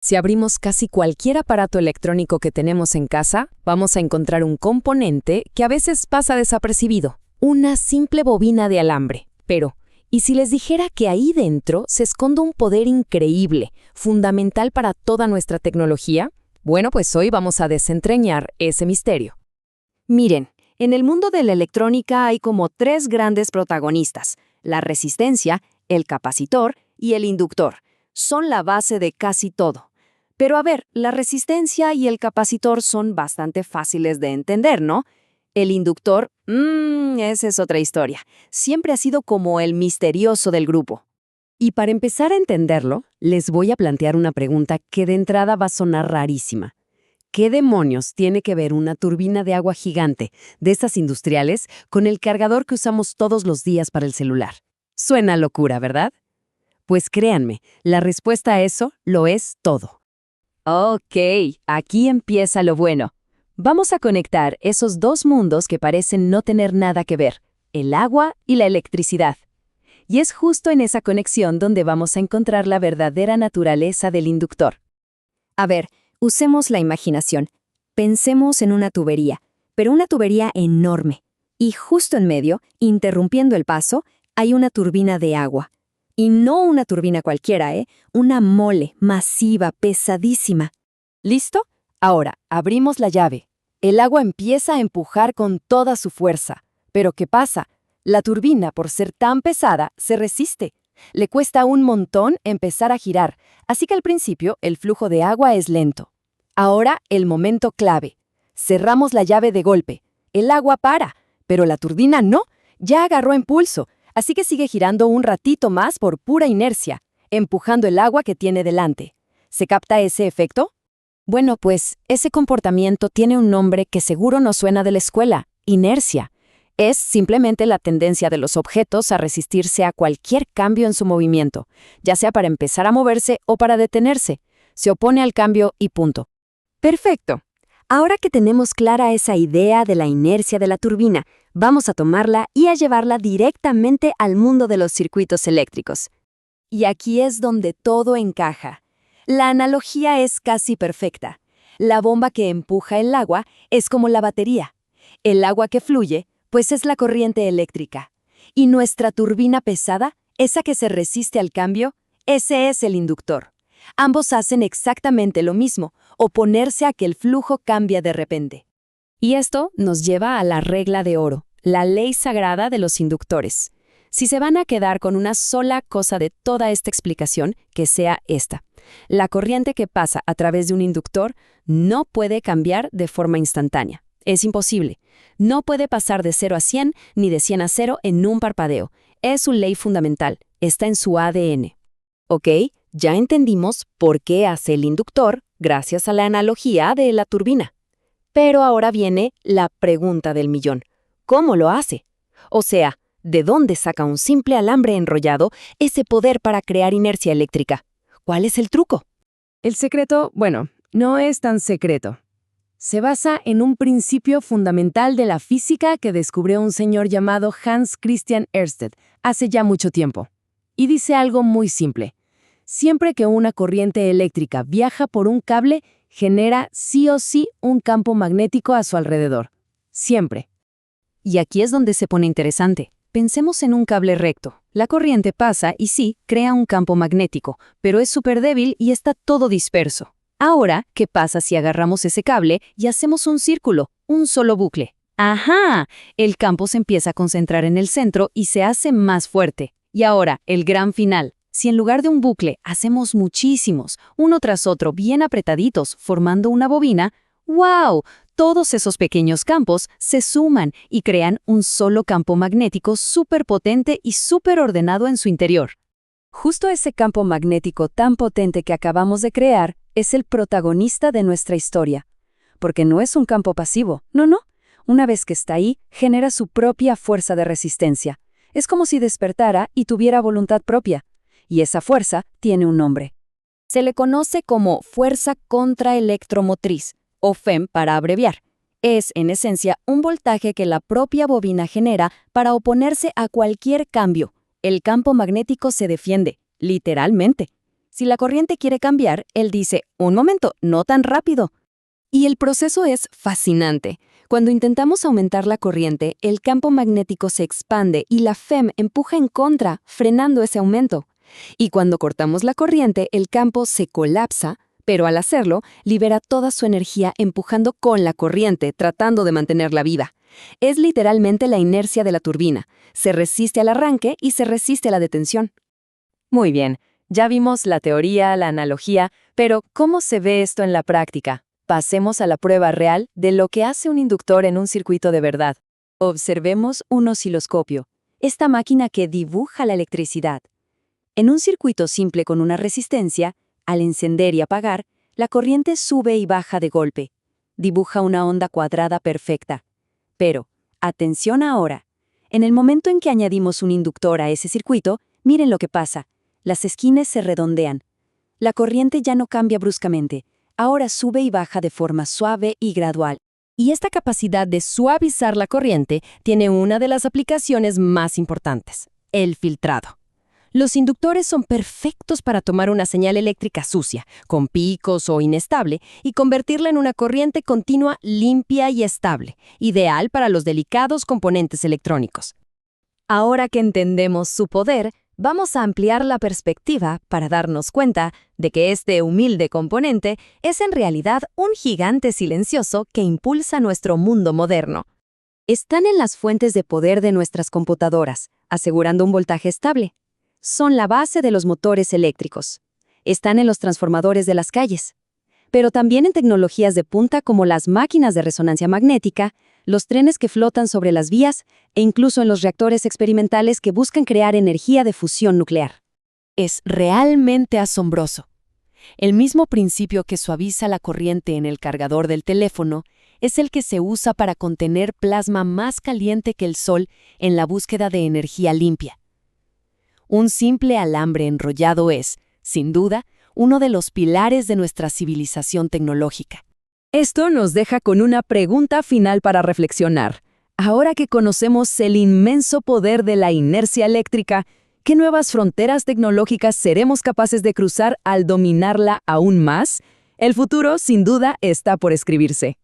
Si abrimos casi cualquier aparato electrónico que tenemos en casa, vamos a encontrar un componente que a veces pasa desapercibido, una simple bobina de alambre. Pero, ¿y si les dijera que ahí dentro se esconde un poder increíble, fundamental para toda nuestra tecnología? Bueno, pues hoy vamos a desentrañar ese misterio. Miren, en el mundo de la electrónica hay como tres grandes protagonistas: la resistencia, el capacitor y el inductor. Son la base de casi todo. Pero a ver, la resistencia y el capacitor son bastante fáciles de entender, ¿no? El inductor, esa es otra historia. Siempre ha sido como el misterioso del grupo. Y para empezar a entenderlo, les voy a plantear una pregunta que de entrada va a sonar rarísima. ¿Qué demonios tiene que ver una turbina de agua gigante, de estas industriales, con el cargador que usamos todos los días para el celular? Suena locura, ¿verdad? Pues créanme, la respuesta a eso lo es todo. Ok, aquí empieza lo bueno. Vamos a conectar esos dos mundos que parecen no tener nada que ver, el agua y la electricidad. Y es justo en esa conexión donde vamos a encontrar la verdadera naturaleza del inductor. A ver, usemos la imaginación. Pensemos en una tubería, pero una tubería enorme. Y justo en medio, interrumpiendo el paso, hay una turbina de agua. Y no una turbina cualquiera, una mole masiva, pesadísima. ¿Listo? Ahora, abrimos la llave. El agua empieza a empujar con toda su fuerza. Pero ¿qué pasa? La turbina, por ser tan pesada, se resiste. Le cuesta un montón empezar a girar, así que al principio el flujo de agua es lento. Ahora, el momento clave. Cerramos la llave de golpe. El agua para, pero la turbina no. Ya agarró impulso. Así que sigue girando un ratito más por pura inercia, empujando el agua que tiene delante. ¿Se capta ese efecto? Bueno, pues ese comportamiento tiene un nombre que seguro nos suena de la escuela: inercia. Es simplemente la tendencia de los objetos a resistirse a cualquier cambio en su movimiento, ya sea para empezar a moverse o para detenerse. Se opone al cambio y punto. Perfecto. Ahora que tenemos clara esa idea de la inercia de la turbina, vamos a tomarla y a llevarla directamente al mundo de los circuitos eléctricos. Y aquí es donde todo encaja. La analogía es casi perfecta. La bomba que empuja el agua es como la batería. El agua que fluye, pues es la corriente eléctrica. Y nuestra turbina pesada, esa que se resiste al cambio, ese es el inductor. Ambos hacen exactamente lo mismo, oponerse a que el flujo cambie de repente. Y esto nos lleva a la regla de oro, la ley sagrada de los inductores. Si se van a quedar con una sola cosa de toda esta explicación, que sea esta: la corriente que pasa a través de un inductor no puede cambiar de forma instantánea. Es imposible. No puede pasar de 0 a 100 ni de 100 a 0 en un parpadeo. Es su ley fundamental. Está en su ADN. ¿Ok? Ya entendimos por qué hace el inductor gracias a la analogía de la turbina. Pero ahora viene la pregunta del millón. ¿Cómo lo hace? O sea, ¿de dónde saca un simple alambre enrollado ese poder para crear inercia eléctrica? ¿Cuál es el truco? El secreto, bueno, no es tan secreto. Se basa en un principio fundamental de la física que descubrió un señor llamado Hans Christian Ørsted hace ya mucho tiempo. Y dice algo muy simple. Siempre que una corriente eléctrica viaja por un cable, genera sí o sí un campo magnético a su alrededor. Siempre. Y aquí es donde se pone interesante. Pensemos en un cable recto. La corriente pasa y sí, crea un campo magnético, pero es súper débil y está todo disperso. Ahora, ¿qué pasa si agarramos ese cable y hacemos un círculo, un solo bucle? ¡Ajá! El campo se empieza a concentrar en el centro y se hace más fuerte. Y ahora, el gran final. Si en lugar de un bucle hacemos muchísimos, uno tras otro bien apretaditos, formando una bobina, ¡wow! Todos esos pequeños campos se suman y crean un solo campo magnético súper potente y súper ordenado en su interior. Justo ese campo magnético tan potente que acabamos de crear es el protagonista de nuestra historia. Porque no es un campo pasivo, no. Una vez que está ahí, genera su propia fuerza de resistencia. Es como si despertara y tuviera voluntad propia. Y esa fuerza tiene un nombre. Se le conoce como fuerza contraelectromotriz, o FEM para abreviar. Es, en esencia, un voltaje que la propia bobina genera para oponerse a cualquier cambio. El campo magnético se defiende, literalmente. Si la corriente quiere cambiar, él dice, un momento, no tan rápido. Y el proceso es fascinante. Cuando intentamos aumentar la corriente, el campo magnético se expande y la FEM empuja en contra, frenando ese aumento. Y cuando cortamos la corriente, el campo se colapsa, pero al hacerlo, libera toda su energía empujando con la corriente, tratando de mantenerla viva. Es literalmente la inercia de la turbina. Se resiste al arranque y se resiste a la detención. Muy bien, ya vimos la teoría, la analogía, pero ¿cómo se ve esto en la práctica? Pasemos a la prueba real de lo que hace un inductor en un circuito de verdad. Observemos un osciloscopio, esta máquina que dibuja la electricidad. En un circuito simple con una resistencia, al encender y apagar, la corriente sube y baja de golpe. Dibuja una onda cuadrada perfecta. Pero, atención ahora, en el momento en que añadimos un inductor a ese circuito, miren lo que pasa. Las esquinas se redondean. La corriente ya no cambia bruscamente. Ahora sube y baja de forma suave y gradual. Y esta capacidad de suavizar la corriente tiene una de las aplicaciones más importantes, el filtrado. Los inductores son perfectos para tomar una señal eléctrica sucia, con picos o inestable, y convertirla en una corriente continua limpia y estable, ideal para los delicados componentes electrónicos. Ahora que entendemos su poder, vamos a ampliar la perspectiva para darnos cuenta de que este humilde componente es en realidad un gigante silencioso que impulsa nuestro mundo moderno. Están en las fuentes de poder de nuestras computadoras, asegurando un voltaje estable. Son la base de los motores eléctricos. Están en los transformadores de las calles. Pero también en tecnologías de punta como las máquinas de resonancia magnética, los trenes que flotan sobre las vías e incluso en los reactores experimentales que buscan crear energía de fusión nuclear. Es realmente asombroso. El mismo principio que suaviza la corriente en el cargador del teléfono es el que se usa para contener plasma más caliente que el sol en la búsqueda de energía limpia. Un simple alambre enrollado es, sin duda, uno de los pilares de nuestra civilización tecnológica. Esto nos deja con una pregunta final para reflexionar. Ahora que conocemos el inmenso poder de la inercia eléctrica, ¿qué nuevas fronteras tecnológicas seremos capaces de cruzar al dominarla aún más? El futuro, sin duda, está por escribirse.